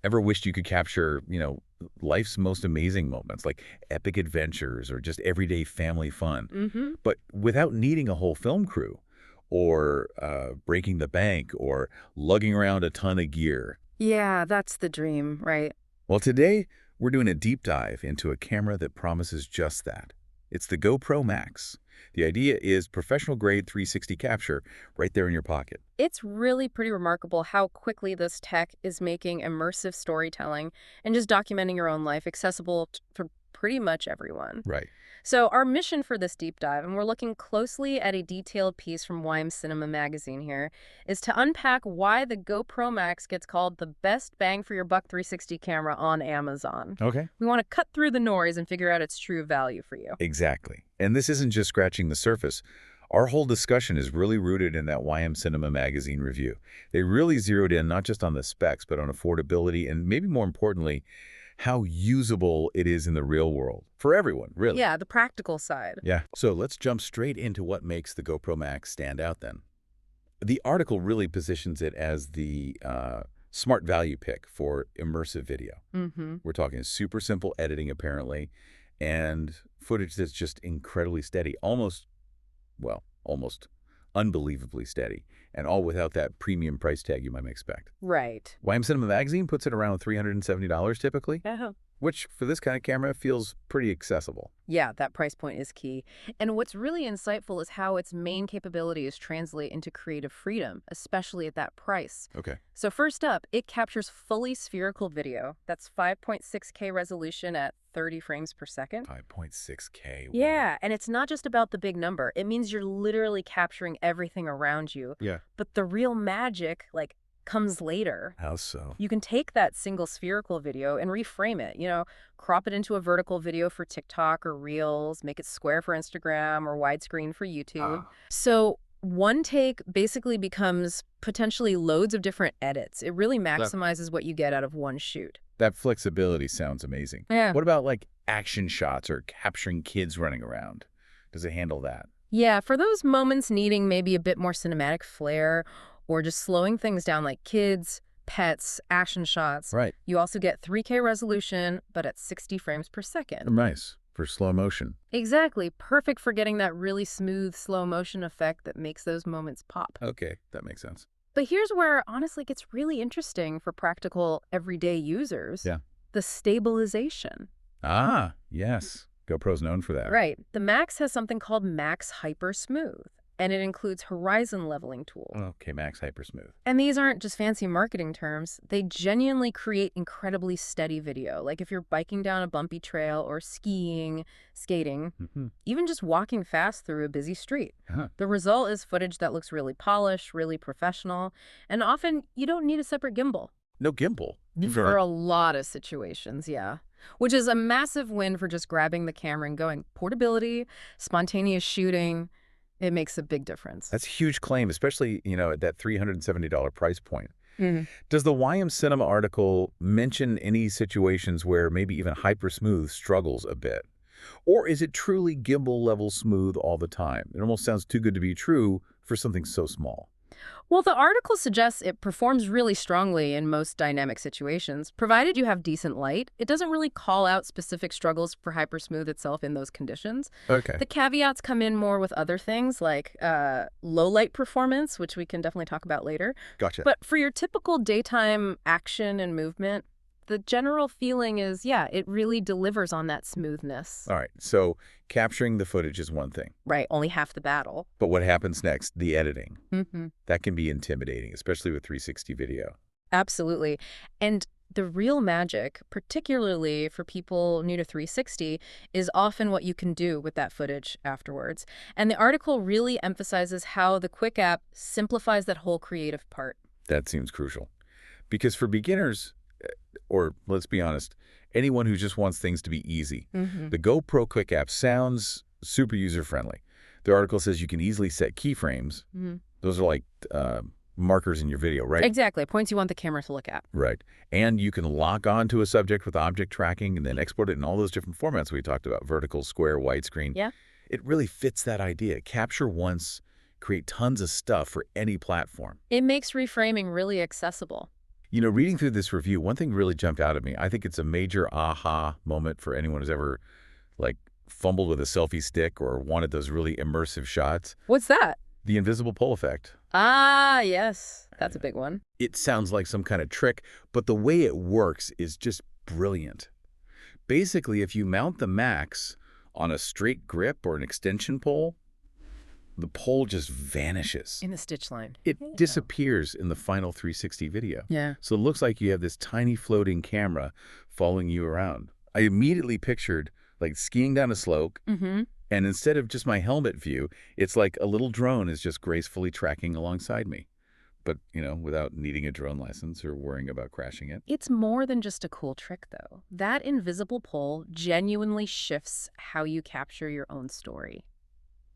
Ever wished you could capture, life's most amazing moments, like epic adventures or just everyday family fun, Mm-hmm. but without needing a whole film crew or breaking the bank or lugging around a ton of gear? Yeah, that's the dream, right? Well, today we're doing a deep dive into a camera that promises just that. It's the GoPro MAX. The idea is professional-grade 360 capture right there in your pocket. It's really pretty remarkable how quickly this tech is making immersive storytelling and just documenting your own life accessible for pretty much everyone. Right. So our mission for this deep dive, and we're looking closely at a detailed piece from Y.M.Cinema magazine here, is to unpack why the GoPro Max gets called the best bang for your buck 360 camera on Amazon. Okay. We want to cut through the noise and figure out its true value for you. Exactly. And this isn't just scratching the surface. Our whole discussion is really rooted in that Y.M.Cinema magazine review. They really zeroed in not just on the specs, but on affordability and maybe more importantly, how usable it is in the real world. For everyone, really. Yeah, the practical side. Yeah. So let's jump straight into what makes the GoPro Max stand out then. The article really positions it as the smart value pick for immersive video. Mm-hmm. We're talking super simple editing, apparently, and footage that's just incredibly steady, almost unbelievably steady, and all without that premium price tag you might expect. Right. Y.M.Cinema magazine puts it around $370 typically, Yeah. which for this kind of camera feels pretty accessible. Yeah, that price point is key. And what's really insightful is how its main capabilities translate into creative freedom, especially at that price. Okay. So first up, it captures fully spherical video. That's 5.6K resolution at 30 frames per second. 5.6K. Yeah, and it's not just about the big number. It means you're literally capturing everything around you. Yeah. But the real magic, comes later. How so? You can take that single spherical video and reframe it, crop it into a vertical video for TikTok or Reels, make it square for Instagram or widescreen for YouTube. So one take basically becomes potentially loads of different edits. It really maximizes what you get out of one shoot. That flexibility sounds amazing. Yeah. What about action shots or capturing kids running around? Does it handle that? Yeah, for those moments needing maybe a bit more cinematic flair or just slowing things down like kids, pets, action shots. Right. You also get 3K resolution, but at 60 frames per second. Nice. For slow motion. Exactly. Perfect for getting that really smooth slow motion effect that makes those moments pop. Okay, that makes sense. But here's where, honestly, it gets really interesting for practical everyday users. Yeah. The stabilization. Ah, yes. GoPro's known for that. Right. The Max has something called Max Hyper Smooth, and it includes horizon leveling tools. Okay, Max Hyper Smooth. And these aren't just fancy marketing terms. They genuinely create incredibly steady video. Like if you're biking down a bumpy trail or skiing, skating, even just walking fast through a busy street. The result is footage that looks really polished, really professional, and often you don't need a separate gimbal. No gimbal. For a lot of situations, yeah. Which is a massive win for just grabbing the camera and going. Portability, spontaneous shooting, it makes a big difference. That's a huge claim, especially, at that $370 price point. Mm-hmm. Does the Y.M.Cinema article mention any situations where maybe even hyper smooth struggles a bit? Or is it truly gimbal level smooth all the time? It almost sounds too good to be true for something so small. Well, the article suggests it performs really strongly in most dynamic situations, provided you have decent light. It doesn't really call out specific struggles for Hypersmooth itself in those conditions. Okay. The caveats come in more with other things like low light performance, which we can definitely talk about later. Gotcha. But for your typical daytime action and movement, the general feeling is, yeah, it really delivers on that smoothness. All right, so capturing the footage is one thing. Right, only half the battle. But what happens next? The editing. Mm-hmm. That can be intimidating, especially with 360 video. Absolutely. And the real magic, particularly for people new to 360, is often what you can do with that footage afterwards. And the article really emphasizes how the Quick app simplifies that whole creative part. That seems crucial. Because for beginners, or let's be honest, anyone who just wants things to be easy, the GoPro Quick app sounds super user-friendly. The article says you can easily set keyframes. Those are like markers in your video, right? Exactly, points you want the camera to look at. Right. And you can lock onto a subject with object tracking and then export it in all those different formats we talked about, vertical, square, widescreen. Yeah. It really fits that idea. Capture once, create tons of stuff for any platform. It makes reframing really accessible. Reading through this review, one thing really jumped out at me. I think it's a major aha moment for anyone who's ever, like, fumbled with a selfie stick or wanted those really immersive shots. What's that? The invisible pole effect. Ah, yes. That's a big one. It sounds like some kind of trick, but the way it works is just brilliant. Basically, if you mount the Max on a straight grip or an extension pole, the pole just vanishes. In the stitch line. It disappears in the final 360 video. Yeah. So it looks like you have this tiny floating camera following you around. I immediately pictured, like, skiing down a slope, and instead of just my helmet view, it's like a little drone is just gracefully tracking alongside me. But, without needing a drone license or worrying about crashing it. It's more than just a cool trick, though. That invisible pole genuinely shifts how you capture your own story.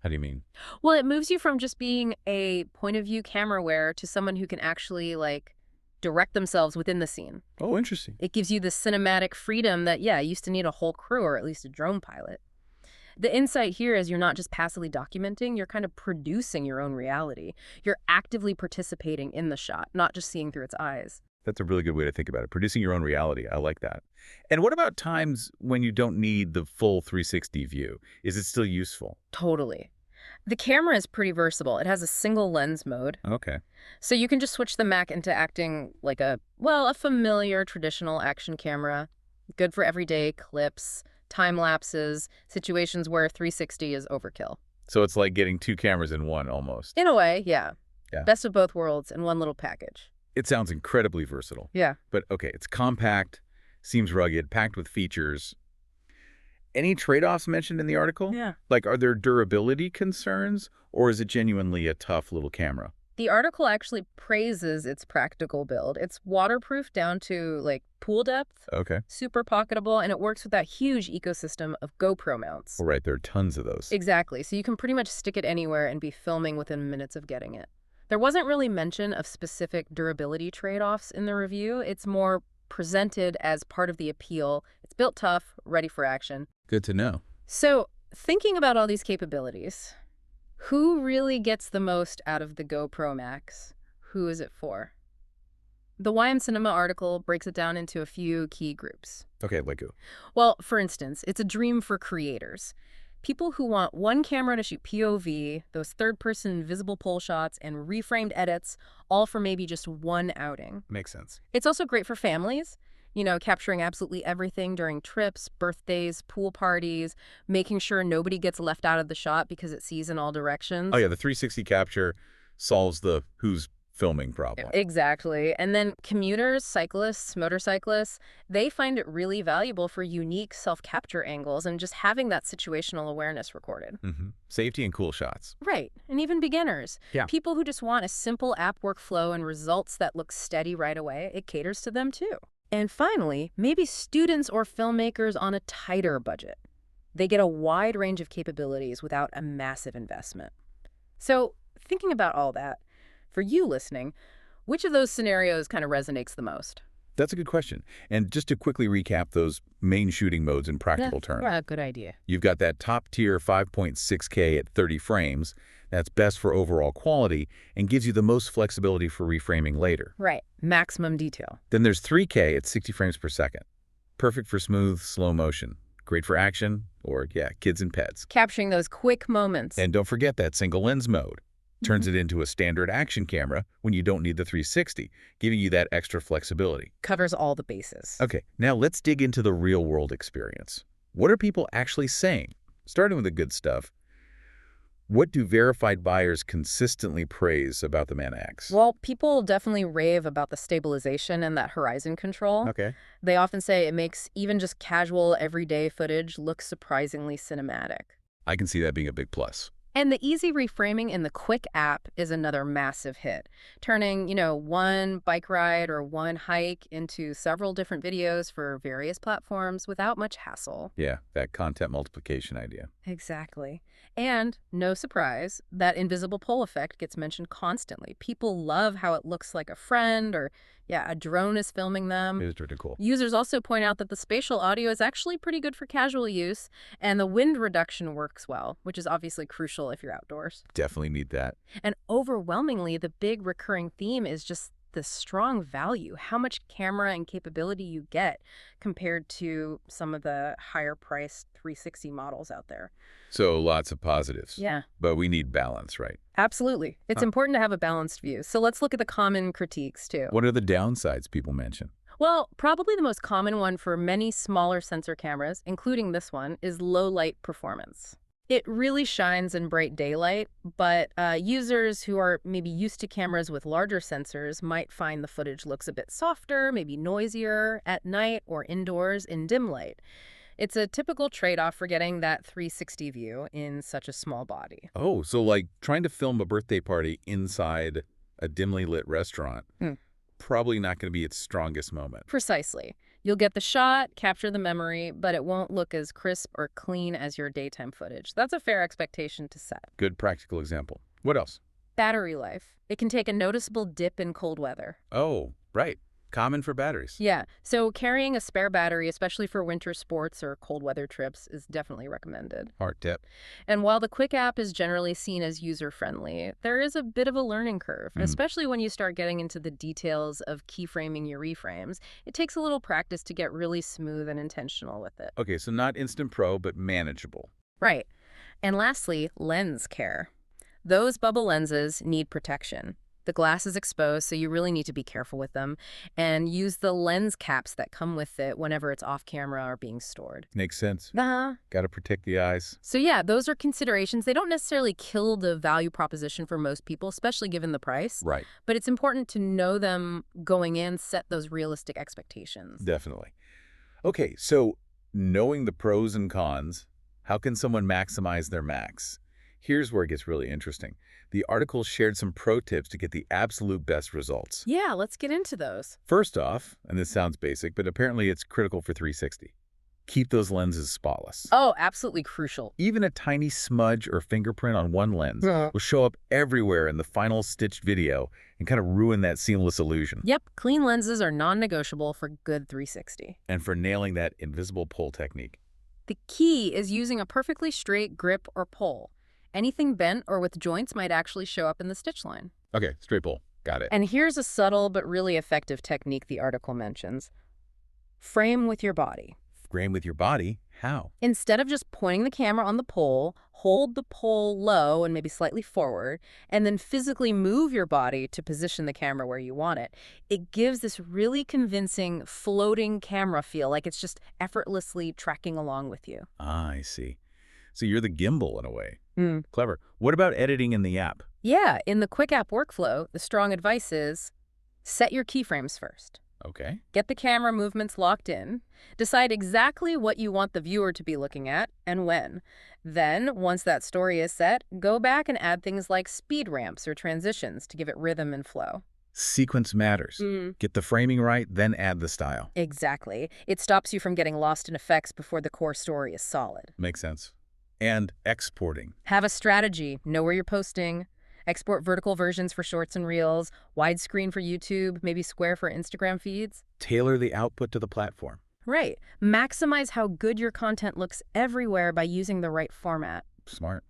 How do you mean? Well, it moves you from just being a point-of-view camera wearer to someone who can actually, like, direct themselves within the scene. Oh, interesting. It gives you the cinematic freedom that, used to need a whole crew or at least a drone pilot. The insight here is you're not just passively documenting, you're kind of producing your own reality. You're actively participating in the shot, not just seeing through its eyes. That's a really good way to think about it. Producing your own reality. I like that. And what about times when you don't need the full 360 view? Is it still useful? Totally. The camera is pretty versatile. It has a single lens mode. Okay. So you can just switch the Mac into acting like a familiar traditional action camera. Good for everyday clips, time lapses, situations where 360 is overkill. So it's like getting two cameras in one almost. In a way, yeah. Yeah. Best of both worlds in one little package. It sounds incredibly versatile. Yeah. But okay, it's compact, seems rugged, packed with features. Any trade-offs mentioned in the article? Yeah. Like, are there durability concerns, or is it genuinely a tough little camera? The article actually praises its practical build. It's waterproof down to, like, pool depth. Okay. Super pocketable, and it works with that huge ecosystem of GoPro mounts. Well, right, there are tons of those. Exactly. So you can pretty much stick it anywhere and be filming within minutes of getting it. There wasn't really mention of specific durability trade-offs in the review. It's more presented as part of the appeal. It's built tough, ready for action. Good to know. So, thinking about all these capabilities, who really gets the most out of the GoPro MAX? Who is it for? The Y.M.Cinema article breaks it down into a few key groups. Okay, like who? Well, for instance, it's a dream for creators. People who want one camera to shoot POV, those third-person visible pole shots, and reframed edits, all for maybe just one outing. Makes sense. It's also great for families, capturing absolutely everything during trips, birthdays, pool parties, making sure nobody gets left out of the shot because it sees in all directions. Oh, yeah, the 360 capture solves the who's filming problem. Exactly. And then commuters, cyclists, motorcyclists, they find it really valuable for unique self-capture angles and just having that situational awareness recorded. Safety and cool shots. Right. And even beginners. Yeah. People who just want a simple app workflow and results that look steady right away, it caters to them too. And finally, maybe students or filmmakers on a tighter budget. They get a wide range of capabilities without a massive investment. So, thinking about all that, for you listening, which of those scenarios kind of resonates the most? That's a good question. And just to quickly recap those main shooting modes in practical terms. Yeah, good idea. You've got that top-tier 5.6K at 30 frames. That's best for overall quality and gives you the most flexibility for reframing later. Right. Maximum detail. Then there's 3K at 60 frames per second. Perfect for smooth, slow motion. Great for action or, kids and pets. Capturing those quick moments. And don't forget that single lens mode. Turns it into a standard action camera when you don't need the 360, giving you that extra flexibility. Covers all the bases. Okay, now let's dig into the real-world experience. What are people actually saying? Starting with the good stuff. What do verified buyers consistently praise about the Man X? Well, people definitely rave about the stabilization and that horizon control. Okay. They often say it makes even just casual, everyday footage look surprisingly cinematic. I can see that being a big plus. And the easy reframing in the Quick app is another massive hit, turning, one bike ride or one hike into several different videos for various platforms without much hassle. Yeah, that content multiplication idea. Exactly. And no surprise, that invisible pole effect gets mentioned constantly. People love how it looks like a friend or, a drone is filming them. It is pretty cool. Users also point out that the spatial audio is actually pretty good for casual use, and the wind reduction works well, which is obviously crucial if you're outdoors. Definitely need that. And overwhelmingly, the big recurring theme is just the strong value, how much camera and capability you get compared to some of the higher priced 360 models out there. So lots of positives. Yeah. But we need balance, right? Absolutely. It's important to have a balanced view. So let's look at the common critiques, too. What are the downsides people mention? Well, probably the most common one for many smaller sensor cameras, including this one, is low light performance. It really shines in bright daylight, but users who are maybe used to cameras with larger sensors might find the footage looks a bit softer, maybe noisier at night or indoors in dim light. It's a typical trade-off for getting that 360 view in such a small body. Oh, so like trying to film a birthday party inside a dimly lit restaurant, probably not going to be its strongest moment. Precisely. You'll get the shot, capture the memory, but it won't look as crisp or clean as your daytime footage. That's a fair expectation to set. Good practical example. What else? Battery life. It can take a noticeable dip in cold weather. Oh, right. Common for batteries. Yeah, so carrying a spare battery, especially for winter sports or cold weather trips, is definitely recommended. Hard tip. And while the Quick app is generally seen as user-friendly, there is a bit of a learning curve, especially when you start getting into the details of keyframing your reframes. It takes a little practice to get really smooth and intentional with it. Okay, so not instant pro, but manageable. Right. And lastly, lens care. Those bubble lenses need protection. The glass is exposed, so you really need to be careful with them and use the lens caps that come with it whenever it's off camera or being stored. Makes sense. Uh-huh. Got to protect the eyes. So yeah, those are considerations. They don't necessarily kill the value proposition for most people, especially given the price. Right. But it's important to know them going in, set those realistic expectations. Definitely. Okay, so knowing the pros and cons, how can someone maximize their Max? Here's where it gets really interesting. The article shared some pro tips to get the absolute best results. Yeah, let's get into those. First off, and this sounds basic, but apparently it's critical for 360. Keep those lenses spotless. Oh, absolutely crucial. Even a tiny smudge or fingerprint on one lens will show up everywhere in the final stitched video and kind of ruin that seamless illusion. Yep, clean lenses are non-negotiable for good 360. And for nailing that invisible pull technique. The key is using a perfectly straight grip or pull. Anything bent or with joints might actually show up in the stitch line. Okay, straight pull. Got it. And here's a subtle but really effective technique the article mentions. Frame with your body. Frame with your body? How? Instead of just pointing the camera on the pole, hold the pole low and maybe slightly forward, and then physically move your body to position the camera where you want it. It gives this really convincing floating camera feel, like it's just effortlessly tracking along with you. Ah, I see. So you're the gimbal in a way. Clever. What about editing in the app? Yeah, in the Quick app workflow, the strong advice is set your keyframes first. Okay. Get the camera movements locked in. Decide exactly what you want the viewer to be looking at and when. Then, once that story is set, go back and add things like speed ramps or transitions to give it rhythm and flow. Sequence matters. Get the framing right, then add the style. Exactly. It stops you from getting lost in effects before the core story is solid. Makes sense. And exporting. Have a strategy. Know where you're posting. Export vertical versions for shorts and reels, widescreen for YouTube, maybe square for Instagram feeds. Tailor the output to the platform. Right. Maximize how good your content looks everywhere by using the right format. Smart.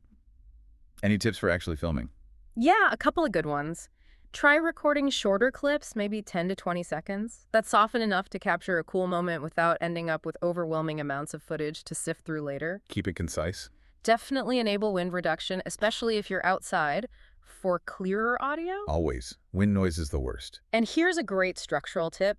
Any tips for actually filming? Yeah, a couple of good ones. Try recording shorter clips, maybe 10 to 20 seconds. That's often enough to capture a cool moment without ending up with overwhelming amounts of footage to sift through later. Keep it concise. Definitely enable wind reduction, especially if you're outside, for clearer audio. Always. Wind noise is the worst. And here's a great structural tip.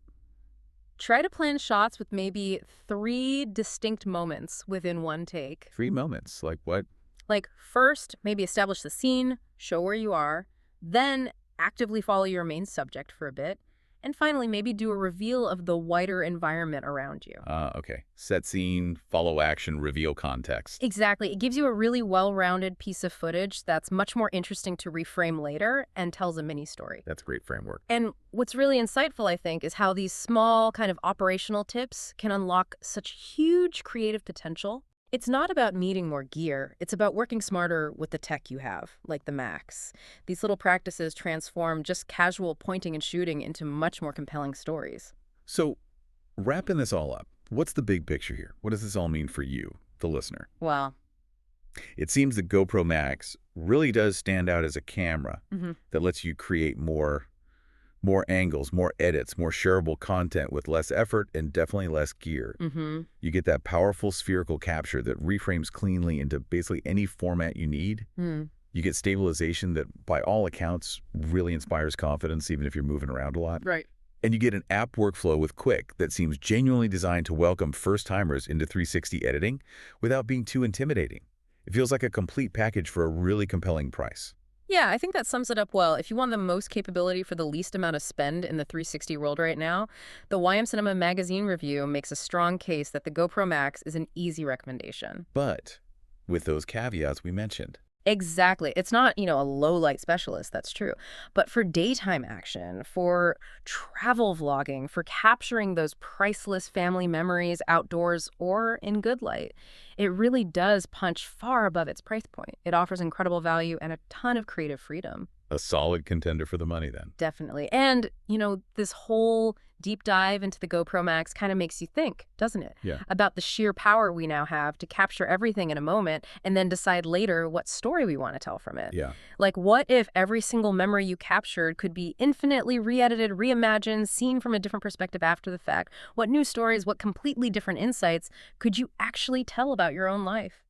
Try to plan shots with maybe 3 distinct moments within one take. 3 moments? Like what? Like first, maybe establish the scene, show where you are, then actively follow your main subject for a bit, and finally maybe do a reveal of the wider environment around you. Okay. Set scene, follow action, reveal context. Exactly. It gives you a really well-rounded piece of footage that's much more interesting to reframe later and tells a mini story. That's great framework. And what's really insightful, I think, is how these small kind of operational tips can unlock such huge creative potential. It's not about needing more gear. It's about working smarter with the tech you have, like the Max. These little practices transform just casual pointing and shooting into much more compelling stories. So, wrapping this all up, what's the big picture here? What does this all mean for you, the listener? Well, It seems the GoPro MAX really does stand out as a camera that lets you create more More angles, more edits, more shareable content with less effort and definitely less gear. You get that powerful spherical capture that reframes cleanly into basically any format you need. You get stabilization that, by all accounts, really inspires confidence even if you're moving around a lot. Right. And you get an app workflow with Quick that seems genuinely designed to welcome first-timers into 360 editing without being too intimidating. It feels like a complete package for a really compelling price. Yeah, I think that sums it up well. If you want the most capability for the least amount of spend in the 360 world right now, the Y.M.Cinema magazine review makes a strong case that the GoPro MAX is an easy recommendation. But with those caveats we mentioned. Exactly. It's not, a low light specialist, that's true. But for daytime action, for travel vlogging, for capturing those priceless family memories outdoors or in good light, it really does punch far above its price point. It offers incredible value and a ton of creative freedom. A solid contender for the money then. Definitely. And, this whole deep dive into the GoPro Max kind of makes you think, doesn't it? Yeah. About the sheer power we now have to capture everything in a moment and then decide later what story we want to tell from it. Yeah. Like, what if every single memory you captured could be infinitely re-edited, reimagined, seen from a different perspective after the fact? What new stories, what completely different insights could you actually tell about your own life?